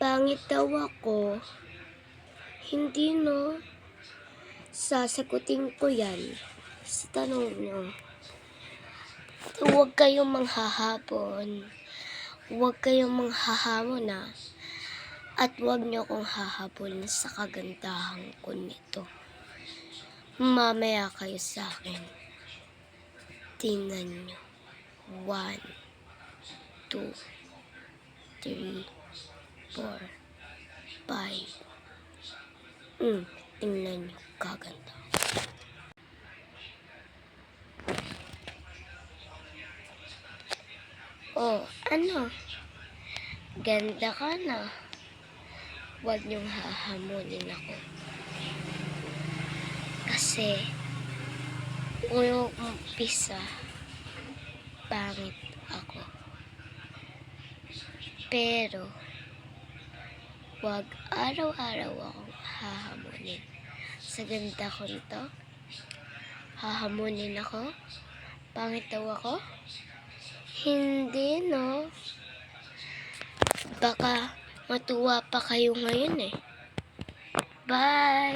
Pangit daw ako. Hindi no. Sasagutin ko yan sa tanong nyo. Huwag kayong manghahabon. Huwag kayong manghahamon na. At huwag nyo akong hahabulin sa kagandahan ko nito. Mamaya kayo sa akin. Tingnan nyo. 1, 2, 3, 4, 5. Tingnan nyo, kaganda. Oh, ano? Ganda ka na. Huwag niyong hahamunin ako. Kasi, unang umpisa, pangit ako. Pero, huwag araw-araw akong hahamunin. Sa ganda ko nito, hahamunin ako? Pangit daw ako? Hindi, no? Baka matuwa pa kayo ngayon eh. Bye!